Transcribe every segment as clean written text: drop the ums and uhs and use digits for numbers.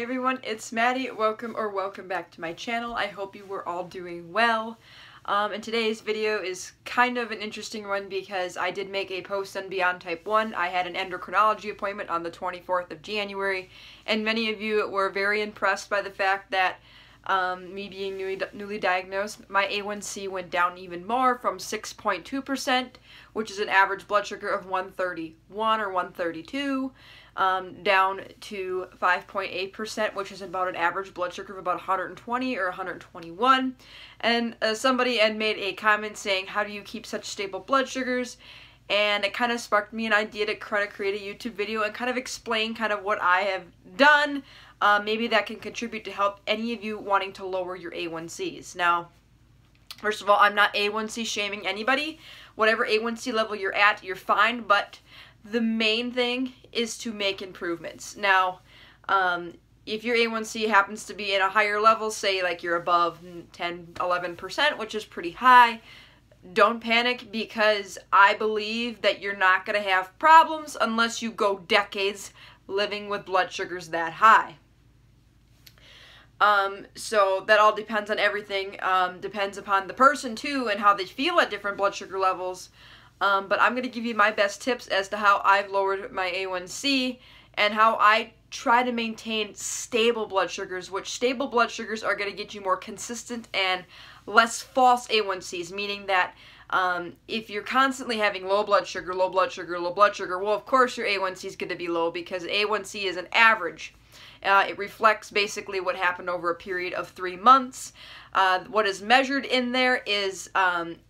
Hey everyone, it's Maddie. Welcome back to my channel. I hope you were all doing well. And today's video is kind of an interesting one because I did make a post on Beyond Type 1. I had an endocrinology appointment on the 24th of January, and many of you were very impressed by the fact that me being newly diagnosed, my A1C went down even more from 6.2%, which is an average blood sugar of 131 or 132, down to 5.8%, which is about an average blood sugar of about 120 or 121. And somebody had made a comment saying, how do you keep such stable blood sugars? And it kind of sparked me an idea to try to create a YouTube video and kind of explain kind of what I have done. Maybe that can contribute to help any of you wanting to lower your A1Cs. Now, first of all, I'm not A1C shaming anybody. Whatever A1C level you're at, you're fine, but the main thing is to make improvements. Now, if your A1C happens to be in a higher level, say like you're above 10, 11%, which is pretty high, don't panic, because I believe that you're not going to have problems unless you go decades living with blood sugars that high. So that all depends on everything, depends upon the person too and how they feel at different blood sugar levels. But I'm going to give you my best tips as to how I've lowered my A1C and how I try to maintain stable blood sugars, which stable blood sugars are going to get you more consistent and less false A1Cs, meaning that if you're constantly having low blood sugar, low blood sugar, low blood sugar, well, of course your A1C is going to be low because A1C is an average. It reflects basically what happened over a period of 3 months. What is measured in there is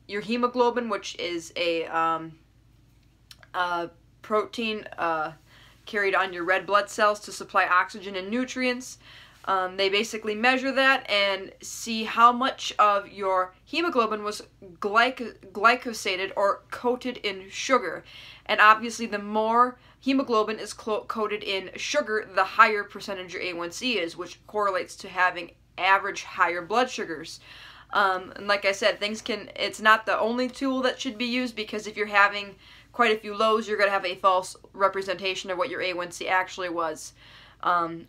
your hemoglobin, which is a protein carried on your red blood cells to supply oxygen and nutrients. They basically measure that and see how much of your hemoglobin was glycosated or coated in sugar. And obviously the more hemoglobin is coated in sugar, the higher percentage your A1C is, which correlates to having average higher blood sugars. And like I said, it's not the only tool that should be used, because if you're having quite a few lows, you're going to have a false representation of what your A1C actually was. And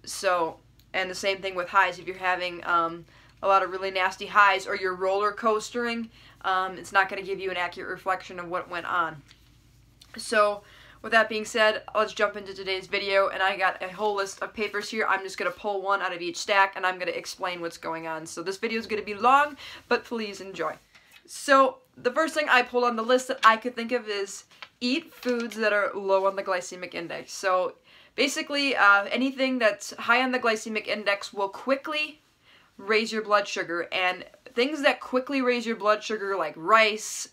the same thing with highs. If you're having a lot of really nasty highs or you're roller coastering, it's not going to give you an accurate reflection of what went on. So with that being said, let's jump into today's video, and I got a whole list of papers here. I'm just going to pull one out of each stack, and I'm going to explain what's going on. So this video is going to be long, but please enjoy. So the first thing I pulled on the list that I could think of is eat foods that are low on the glycemic index. So basically, anything that's high on the glycemic index will quickly raise your blood sugar, and things that quickly raise your blood sugar like rice,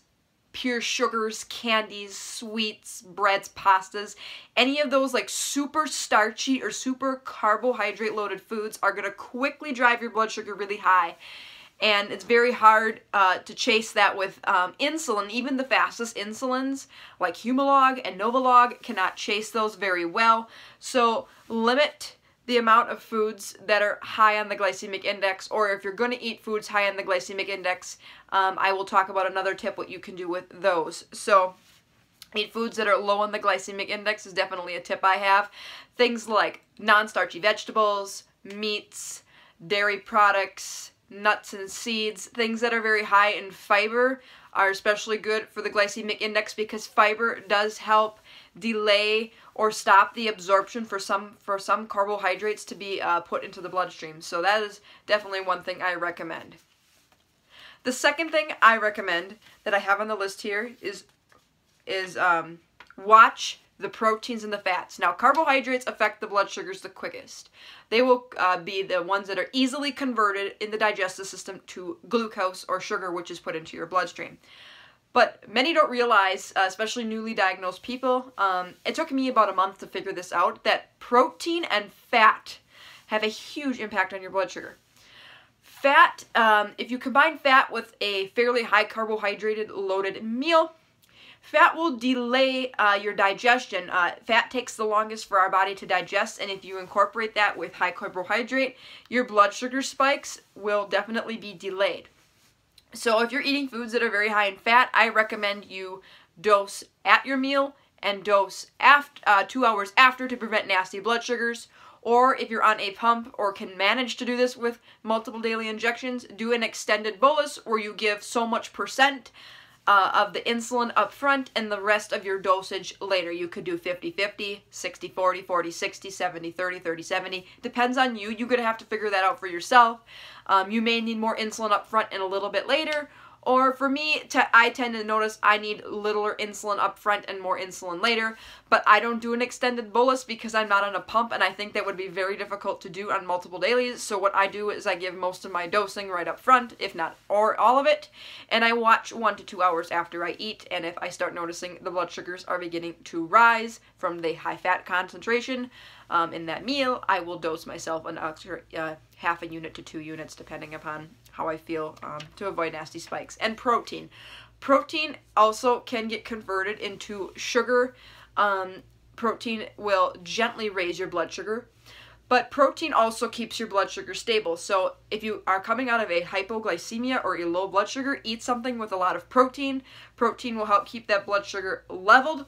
pure sugars, candies, sweets, breads, pastas, any of those like super starchy or super carbohydrate loaded foods are going to quickly drive your blood sugar really high. And it's very hard to chase that with insulin. Even the fastest insulins like Humalog and Novolog cannot chase those very well. So limit the amount of foods that are high on the glycemic index, or if you're going to eat foods high on the glycemic index, I will talk about another tip what you can do with those. So eat foods that are low on the glycemic index is definitely a tip I have. Things like non-starchy vegetables, meats, dairy products, nuts and seeds, things that are very high in fiber are especially good for the glycemic index, because fiber does help delay or stop the absorption for some carbohydrates to be put into the bloodstream. So that is definitely one thing I recommend. The second thing I recommend that I have on the list here is watch the proteins and the fats. Now, carbohydrates affect the blood sugars the quickest. They will be the ones that are easily converted in the digestive system to glucose or sugar, which is put into your bloodstream. But many don't realize, especially newly diagnosed people, it took me about a month to figure this out, that protein and fat have a huge impact on your blood sugar. Fat, if you combine fat with a fairly high carbohydrated loaded meal, fat will delay your digestion. Fat takes the longest for our body to digest, and if you incorporate that with high carbohydrate, your blood sugar spikes will definitely be delayed. So if you're eating foods that are very high in fat, I recommend you dose at your meal and dose 2 hours after to prevent nasty blood sugars, Or if you're on a pump or can manage to do this with multiple daily injections, do an extended bolus where you give so much percent of the insulin up front and the rest of your dosage later. You could do 50-50, 60-40, 40-60, 70-30, 30-70. Depends on you. You're going to have to figure that out for yourself. You may need more insulin up front and a little bit later. Or for me, I tend to notice I need littler insulin up front and more insulin later, but I don't do an extended bolus because I'm not on a pump, and I think that would be very difficult to do on multiple dailies. So what I do is I give most of my dosing right up front, if not or all of it, and I watch 1 to 2 hours after I eat, and if I start noticing the blood sugars are beginning to rise from the high fat concentration in that meal, I will dose myself an extra half a unit to 2 units depending upon how I feel, to avoid nasty spikes. And protein. Protein also can get converted into sugar. Protein will gently raise your blood sugar, but protein also keeps your blood sugar stable. So if you are coming out of a hypoglycemia or a low blood sugar, eat something with a lot of protein. Protein will help keep that blood sugar leveled.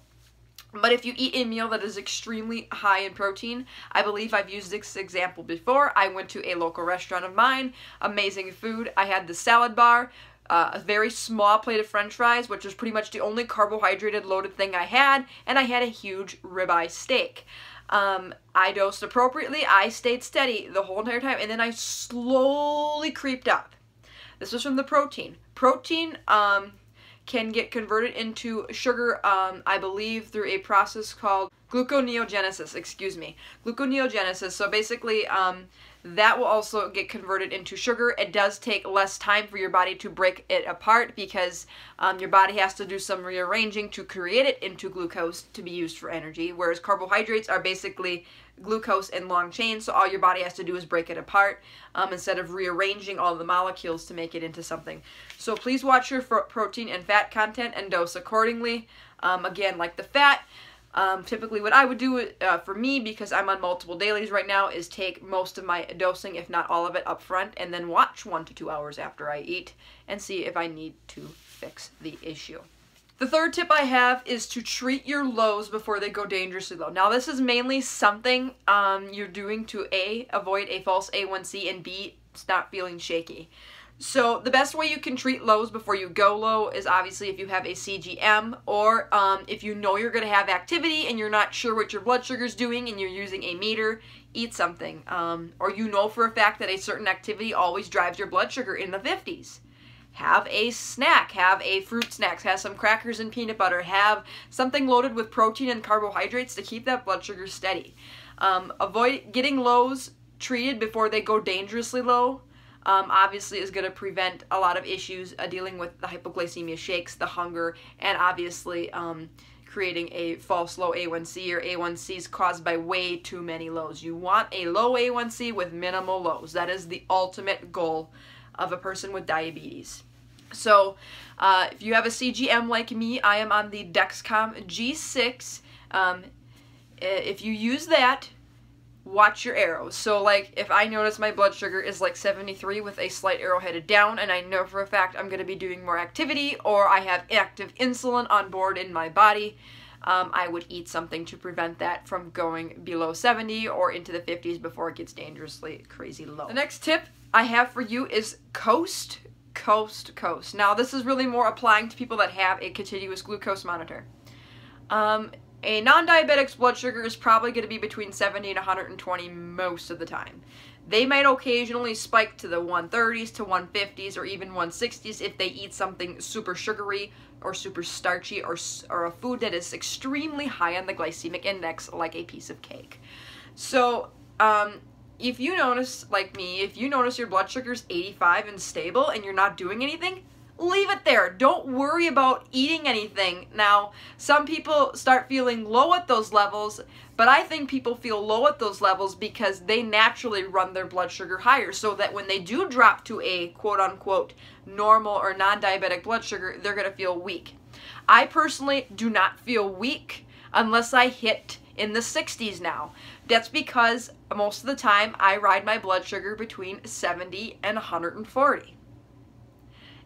But if you eat a meal that is extremely high in protein, I believe I've used this example before. I went to a local restaurant of mine, amazing food. I had the salad bar, a very small plate of french fries, which was pretty much the only carbohydrated loaded thing I had, and I had a huge ribeye steak. I dosed appropriately, I stayed steady the whole entire time, and then I slowly creeped up. This was from the protein. Protein, can get converted into sugar, I believe, through a process called gluconeogenesis, gluconeogenesis. So basically, that will also get converted into sugar. It does take less time for your body to break it apart because your body has to do some rearranging to create it into glucose to be used for energy, whereas carbohydrates are basically glucose in long chains, so all your body has to do is break it apart instead of rearranging all the molecules to make it into something. So please watch your protein and fat content and dose accordingly. Again, like the fat, typically what I would do for me, because I'm on multiple dailies right now, is take most of my dosing, if not all of it, up front, and then watch 1 to 2 hours after I eat and see if I need to fix the issue. The third tip I have is to treat your lows before they go dangerously low. Now this is mainly something you're doing to A, avoid a false A1C, and B, stop feeling shaky. So the best way you can treat lows before you go low is obviously if you have a CGM, or if you know you're going to have activity and you're not sure what your blood sugar is doing and you're using a meter, eat something. Or you know for a fact that a certain activity always drives your blood sugar in the 50s. Have a snack, have a fruit snack, have some crackers and peanut butter, have something loaded with protein and carbohydrates to keep that blood sugar steady. Avoid getting lows treated before they go dangerously low. Obviously is going to prevent a lot of issues dealing with the hypoglycemia shakes, the hunger, and obviously creating a false low A1C or A1Cs caused by way too many lows. You want a low A1C with minimal lows. That is the ultimate goal of a person with diabetes. So if you have a CGM like me, I am on the Dexcom G6. If you use that, watch your arrows. So like if I notice my blood sugar is like 73 with a slight arrow headed down, and I know for a fact I'm going to be doing more activity, or I have active insulin on board in my body, I would eat something to prevent that from going below 70 or into the 50s before it gets dangerously crazy low. The next tip I have for you is coast. Now this is really more applying to people that have a continuous glucose monitor. A non-diabetic's blood sugar is probably going to be between 70 and 120 most of the time. They might occasionally spike to the 130s to 150s or even 160s if they eat something super sugary or super starchy or a food that is extremely high on the glycemic index, like a piece of cake. So if you notice, like me, if you notice your blood sugar is 85 and stable and you're not doing anything, leave it there. Don't worry about eating anything. Now, some people start feeling low at those levels, but I think people feel low at those levels because they naturally run their blood sugar higher, so that when they do drop to a quote-unquote normal or non-diabetic blood sugar, they're going to feel weak. I personally do not feel weak unless I hit in the 60s now. That's because most of the time I ride my blood sugar between 70 and 140.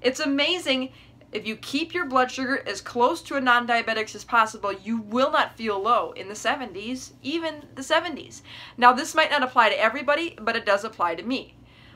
It's amazing If you keep your blood sugar as close to a non-diabetic's as possible, you will not feel low in the 70s, even the 70s. Now, this might not apply to everybody, but it does apply to me.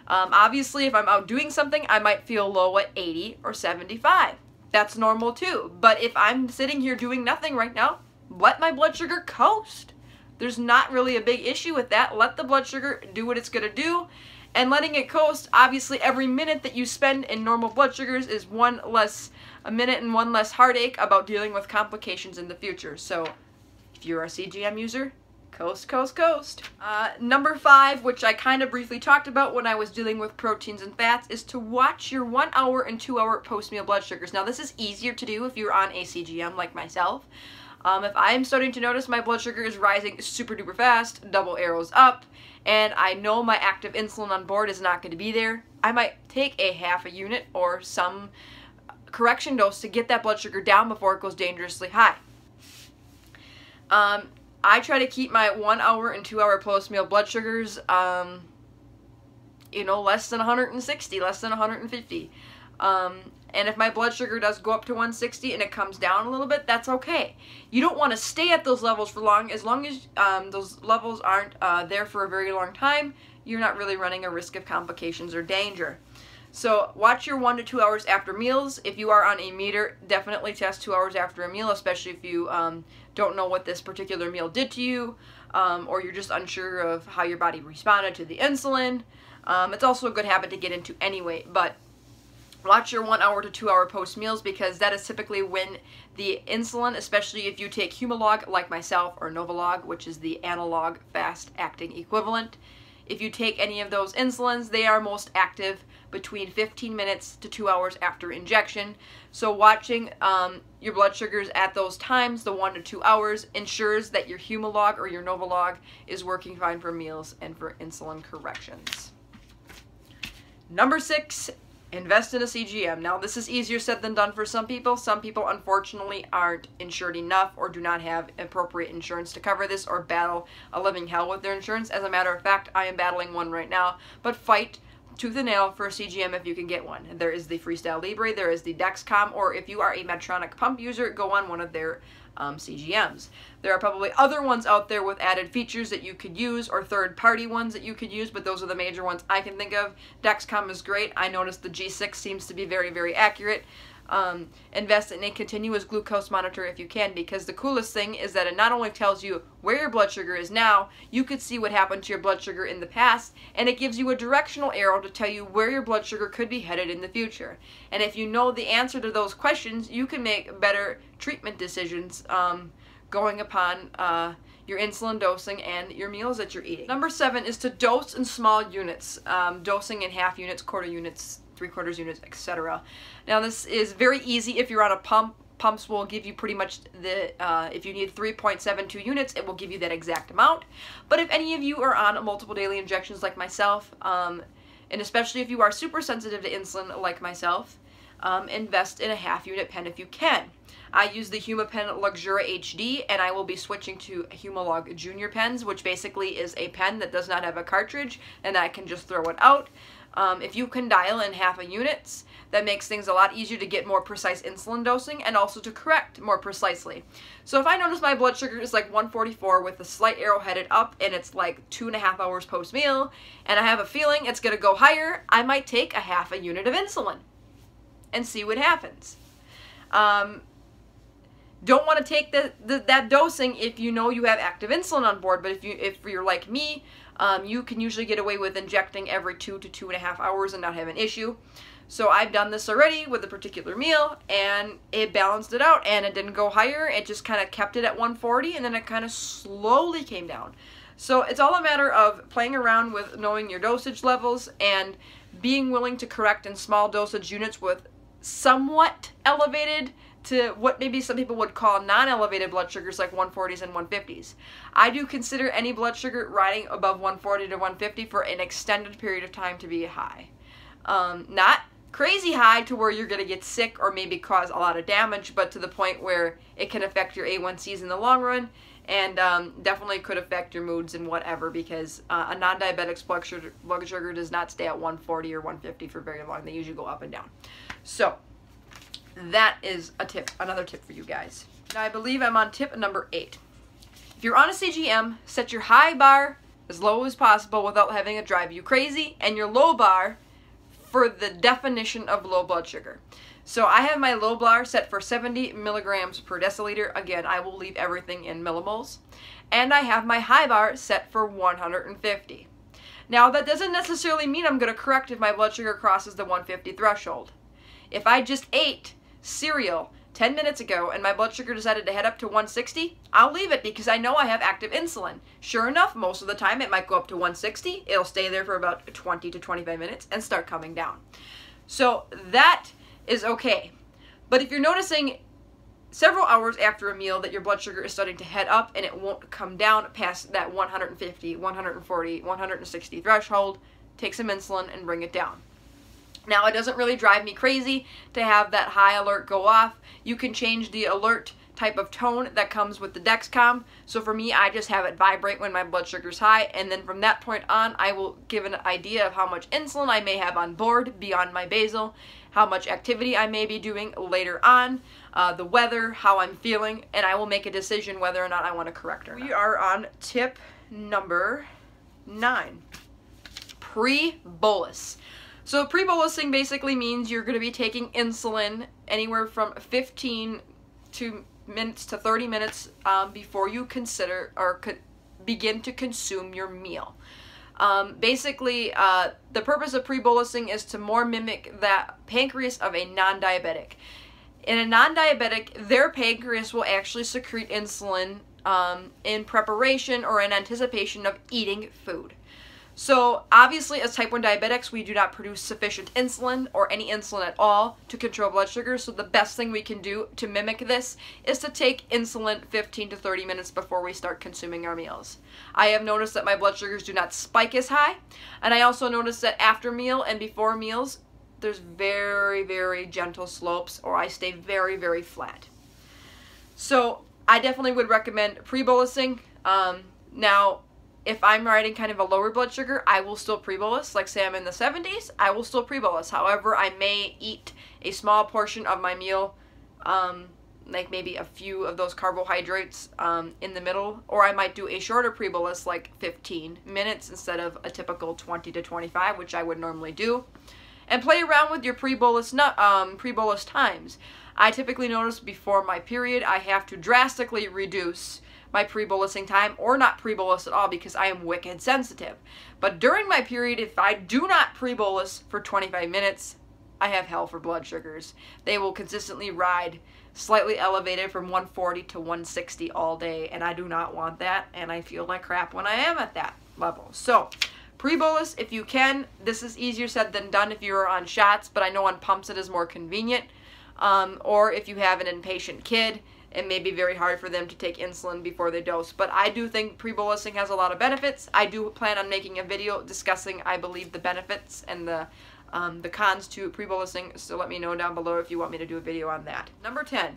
Obviously, if I'm out doing something, I might feel low at 80 or 75. That's normal too. But if I'm sitting here doing nothing right now, let my blood sugar coast. There's not really a big issue with that. Let the blood sugar do what it's going to do. And letting it coast, obviously every minute that you spend in normal blood sugars is a minute and one less heartache about dealing with complications in the future. So if you're a CGM user, coast, coast, coast. Number 5, which I kind of briefly talked about when I was dealing with proteins and fats, is to watch your 1 hour and 2 hour post-meal blood sugars. Now this is easier to do if you're on a CGM like myself. If I'm starting to notice my blood sugar is rising super duper fast, double arrows up, and I know my active insulin on board is not going to be there, I might take a half a unit or some correction dose to get that blood sugar down before it goes dangerously high. I try to keep my 1 hour and 2 hour post-meal blood sugars, less than 160, less than 150. And if my blood sugar does go up to 160 and it comes down a little bit, that's okay. You don't want to stay at those levels for long. As long as those levels aren't there for a very long time, you're not really running a risk of complications or danger. So watch your 1 to 2 hours after meals. If you are on a meter, definitely test 2 hours after a meal, especially if you don't know what this particular meal did to you, or you're just unsure of how your body responded to the insulin. It's also a good habit to get into anyway, but watch your 1 hour to 2 hour post meals, because that is typically when the insulin, especially if you take Humalog like myself, or Novolog, which is the analog fast acting equivalent. If you take any of those insulins, they are most active between 15 minutes to 2 hours after injection. So watching your blood sugars at those times, the 1 to 2 hours, ensures that your Humalog or your Novolog is working fine for meals and for insulin corrections. Number 6, invest in a CGM. Now, this is easier said than done for some people. Some people, unfortunately, aren't insured enough or do not have appropriate insurance to cover this, or battle a living hell with their insurance. As a matter of fact, I am battling one right now, but fight tooth and nail for a CGM if you can get one. There is the Freestyle Libre, there is the Dexcom, or if you are a Medtronic pump user, go on one of their CGMs. There are probably other ones out there with added features that you could use, or third-party ones that you could use, but those are the major ones I can think of. Dexcom is great. I noticed the G6 seems to be very, very accurate. Invest in a continuous glucose monitor if you can, because the coolest thing is that it not only tells you where your blood sugar is now, you could see what happened to your blood sugar in the past, and it gives you a directional arrow to tell you where your blood sugar could be headed in the future. And if you know the answer to those questions, you can make better treatment decisions going upon your insulin dosing and your meals that you're eating. Number 7 is to dose in small units, dosing in half units, quarter units, 3/4 units, etc. Now, this is very easy if you're on a pump. Pumps will give you pretty much the, if you need 3.72 units, it will give you that exact amount. But if any of you are on multiple daily injections like myself, and especially if you are super sensitive to insulin like myself, invest in a half unit pen if you can. I use the HumaPen Luxura HD, and I will be switching to Humalog Junior pens, which basically is a pen that does not have a cartridge, and I can just throw it out. If you can dial in half a units, that makes things a lot easier to get more precise insulin dosing and also to correct more precisely. So if I notice my blood sugar is like 144 with a slight arrow headed up, and it's like 2.5 hours post-meal, and I have a feeling it's going to go higher, I might take a half a unit of insulin and see what happens. Don't want to take that dosing if you know you have active insulin on board, but if you're like me, you can usually get away with injecting every 2 to 2.5 hours and not have an issue. So I've done this already with a particular meal, and it balanced it out, and it didn't go higher. It just kind of kept it at 140, and then it kind of slowly came down. So it's all a matter of playing around with knowing your dosage levels and being willing to correct in small dosage units with somewhat elevated to what maybe some people would call non-elevated blood sugars, like 140s and 150s. I do consider any blood sugar riding above 140 to 150 for an extended period of time to be high. Not crazy high to where you're going to get sick or maybe cause a lot of damage, but to the point where it can affect your A1c'S in the long run, and definitely could affect your moods and whatever, because a non-diabetic's blood sugar does not stay at 140 or 150 for very long. They usually go up and down. So that is a tip, another tip for you guys. Now I believe I'm on tip number 8. If you're on a CGM, set your high bar as low as possible without having it drive you crazy, and your low bar for the definition of low blood sugar. So I have my low bar set for 70 milligrams per deciliter. Again, I will leave everything in millimoles. And I have my high bar set for 150. Now that doesn't necessarily mean I'm going to correct if my blood sugar crosses the 150 threshold. If I just ate cereal 10 minutes ago and my blood sugar decided to head up to 160, I'll leave it because I know I have active insulin. Sure enough, most of the time it might go up to 160. It'll stay there for about 20 to 25 minutes and start coming down. So that is okay. But if you're noticing several hours after a meal that your blood sugar is starting to head up and it won't come down past that 150, 140, 160 threshold, take some insulin and bring it down. Now, it doesn't really drive me crazy to have that high alert go off. You can change the alert type of tone that comes with the Dexcom. So for me, I just have it vibrate when my blood sugar's high, and then from that point on, I will give an idea of how much insulin I may have on board beyond my basal, how much activity I may be doing later on, the weather, how I'm feeling, and I will make a decision whether or not I want to correct or not. We are on tip number 9, pre-bolus. So pre-bolusing basically means you're going to be taking insulin anywhere from 15 minutes to 30 minutes before you consider or begin to consume your meal. Basically, the purpose of pre-bolusing is to more mimic that pancreas of a non-diabetic. In a non-diabetic, their pancreas will actually secrete insulin in preparation or in anticipation of eating food. So obviously, as type 1 diabetics, we do not produce sufficient insulin or any insulin at all to control blood sugar. So the best thing we can do to mimic this is to take insulin 15 to 30 minutes before we start consuming our meals. I have noticed that my blood sugars do not spike as high. And I also noticed that after meal and before meals, there's very, very gentle slopes, or I stay very, very flat. So I definitely would recommend pre-bolusing. Now, if I'm riding kind of a lower blood sugar, I will still pre-bolus. Like say I'm in the 70s, I will still pre-bolus. However, I may eat a small portion of my meal, like maybe a few of those carbohydrates in the middle, or I might do a shorter pre-bolus, like 15 minutes instead of a typical 20 to 25, which I would normally do. And play around with your pre-bolus times. I typically notice before my period, I have to drastically reduce my pre-bolusing time, or not pre-bolus at all, because I am wicked sensitive. But during my period, if I do not pre-bolus for 25 minutes, I have hell for blood sugars. They will consistently ride slightly elevated from 140 to 160 all day, and I do not want that, and I feel like crap when I am at that level. So, pre-bolus if you can. This is easier said than done if you are on shots, but I know on pumps it is more convenient. Or if you have an impatient kid, it may be very hard for them to take insulin before they dose. But I do think pre-bolusing has a lot of benefits. I do plan on making a video discussing, I believe, the benefits and the cons to pre-bolusing. So let me know down below if you want me to do a video on that. Number 10.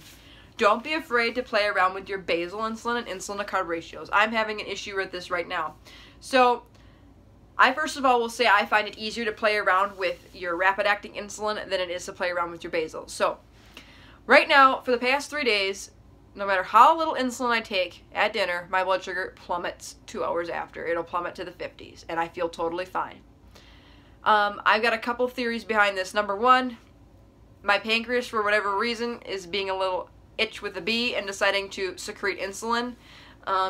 Don't be afraid to play around with your basal insulin and insulin to carb ratios. I'm having an issue with this right now. So I first of all will say I find it easier to play around with your rapid-acting insulin than it is to play around with your basal. So right now, for the past 3 days, no matter how little insulin I take at dinner, my blood sugar plummets 2 hours after. It'll plummet to the 50s, and I feel totally fine. I've got a couple theories behind this. Number 1, my pancreas, for whatever reason, is being a little itch with a bee and deciding to secrete insulin.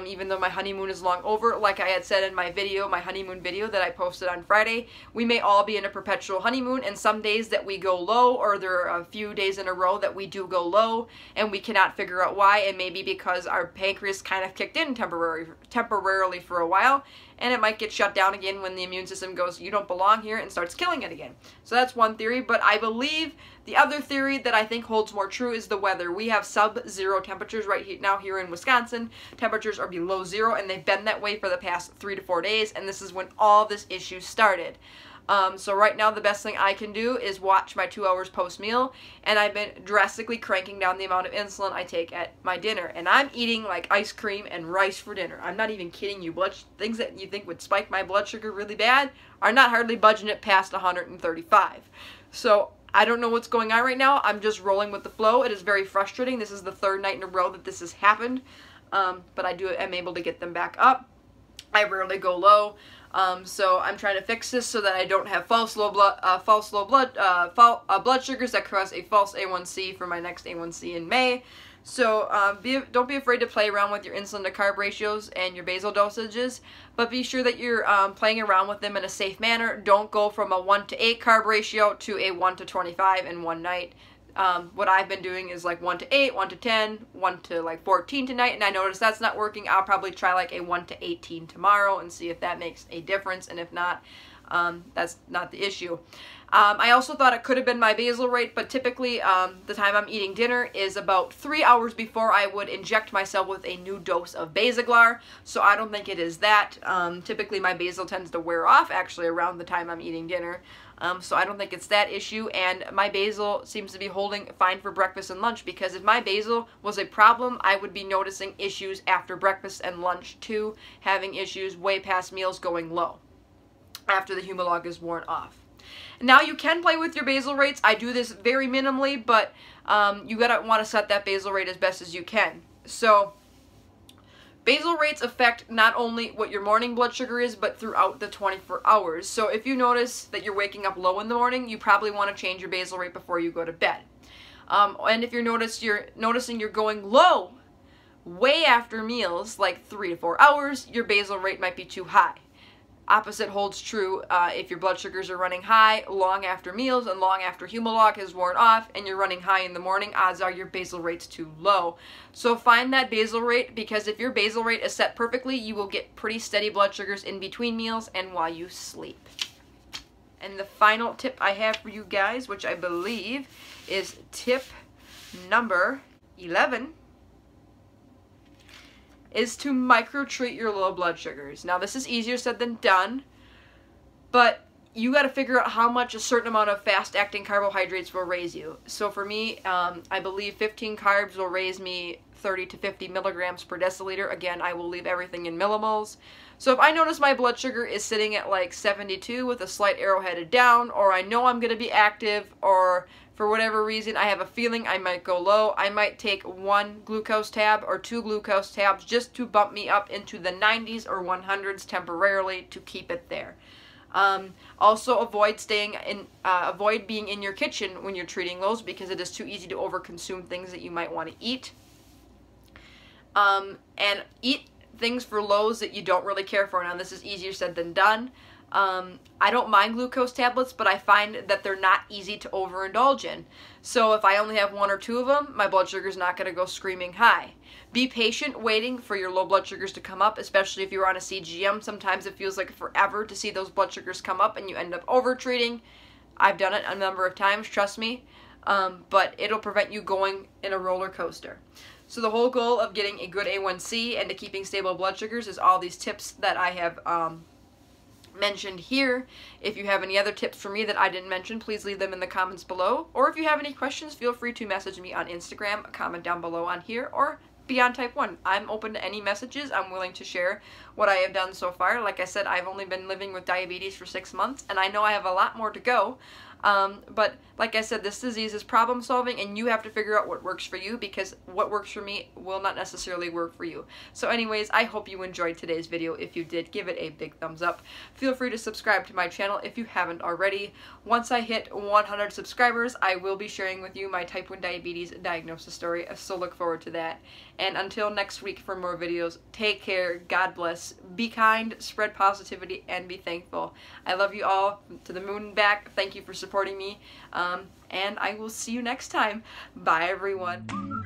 Even though my honeymoon is long over, like I had said in my video, my honeymoon video that I posted on Friday, we may all be in a perpetual honeymoon, and some days that we go low, or there are a few days in a row that we do go low, and we cannot figure out why, and maybe because our pancreas kind of kicked in temporarily for a while, and it might get shut down again when the immune system goes, you don't belong here, and starts killing it again. So that's one theory, but I believe the other theory that I think holds more true is the weather. We have sub-zero temperatures right now here in Wisconsin. Temperatures are below zero, and they've been that way for the past 3 to 4 days, and this is when all this issue started. So right now the best thing I can do is watch my 2 hours post-meal, and I've been drastically cranking down the amount of insulin I take at my dinner, and I'm eating like ice cream and rice for dinner. I'm not even kidding you. Things that you think would spike my blood sugar really bad are not hardly budging it past 135. So I don't know what's going on right now. I'm just rolling with the flow. It is very frustrating. This is the third night in a row that this has happened, but I am able to get them back up. I rarely go low, so I'm trying to fix this so that I don't have false blood sugars that cause a false A1C for my next A1C in May. So don't be afraid to play around with your insulin to carb ratios and your basal dosages, but be sure that you're playing around with them in a safe manner. Don't go from a 1:8 carb ratio to a 1:25 in one night. What I've been doing is like 1:8, 1:10, 1:14 tonight, and I noticed that's not working. I'll probably try like a 1:18 tomorrow and see if that makes a difference, and if not, that's not the issue. I also thought it could have been my basal rate, but typically the time I'm eating dinner is about 3 hours before I would inject myself with a new dose of Basaglar, so I don't think it is that. Typically my basal tends to wear off actually around the time I'm eating dinner, so I don't think it's that issue, and my basal seems to be holding fine for breakfast and lunch, because if my basal was a problem, I would be noticing issues after breakfast and lunch too, having issues way past meals going low after the Humalog is worn off. Now you can play with your basal rates. I do this very minimally, but you gotta want to set that basal rate as best as you can. So basal rates affect not only what your morning blood sugar is, but throughout the 24 hours. So if you notice that you're waking up low in the morning, you probably want to change your basal rate before you go to bed. And if you're noticing you're going low way after meals, like 3 to 4 hours, your basal rate might be too high. Opposite holds true if your blood sugars are running high long after meals and long after Humalog has worn off, and you're running high in the morning, odds are your basal rate's too low. So find that basal rate, because if your basal rate is set perfectly, you will get pretty steady blood sugars in between meals and while you sleep. And the final tip I have for you guys, which I believe is tip number 11, is to micro-treat your low blood sugars. Now this is easier said than done, but you got to figure out how much a certain amount of fast-acting carbohydrates will raise you. So for me, I believe 15 carbs will raise me 30 to 50 milligrams per deciliter. Again, I will leave everything in millimoles. So if I notice my blood sugar is sitting at like 72 with a slight arrow headed down, or I know I'm going to be active, or for whatever reason I have a feeling I might go low, I might take 1 glucose tab or 2 glucose tabs just to bump me up into the 90s or 100s temporarily to keep it there. Also avoid being in your kitchen when you're treating lows, because it is too easy to overconsume things that you might want to eat. And eat things for lows that you don't really care for. Now this is easier said than done. I don't mind glucose tablets, but I find that they're not easy to overindulge in. So if I only have 1 or 2 of them, my blood sugar's not going to go screaming high. Be patient waiting for your low blood sugars to come up, especially if you're on a CGM. Sometimes it feels like forever to see those blood sugars come up and you end up over-treating. I've done it a number of times, trust me, but it'll prevent you going in a roller coaster. So the whole goal of getting a good A1C and to keeping stable blood sugars is all these tips that I have mentioned here. If you have any other tips for me that I didn't mention, please leave them in the comments below. Or if you have any questions, feel free to message me on Instagram, comment down below on here, or Beyond Type 1. I'm open to any messages. I'm willing to share what I have done so far. Like I said, I've only been living with diabetes for 6 months, and I know I have a lot more to go. But like I said, this disease is problem solving, and you have to figure out what works for you, because what works for me will not necessarily work for you. So anyways, I hope you enjoyed today's video. If you did, give it a big thumbs up. Feel free to subscribe to my channel if you haven't already. Once I hit 100 subscribers, I will be sharing with you my type 1 diabetes diagnosis story, so look forward to that. And until next week for more videos, take care, God bless, be kind, spread positivity, and be thankful. I love you all to the moon and back. Thank you for supporting me, and I will see you next time. Bye, everyone.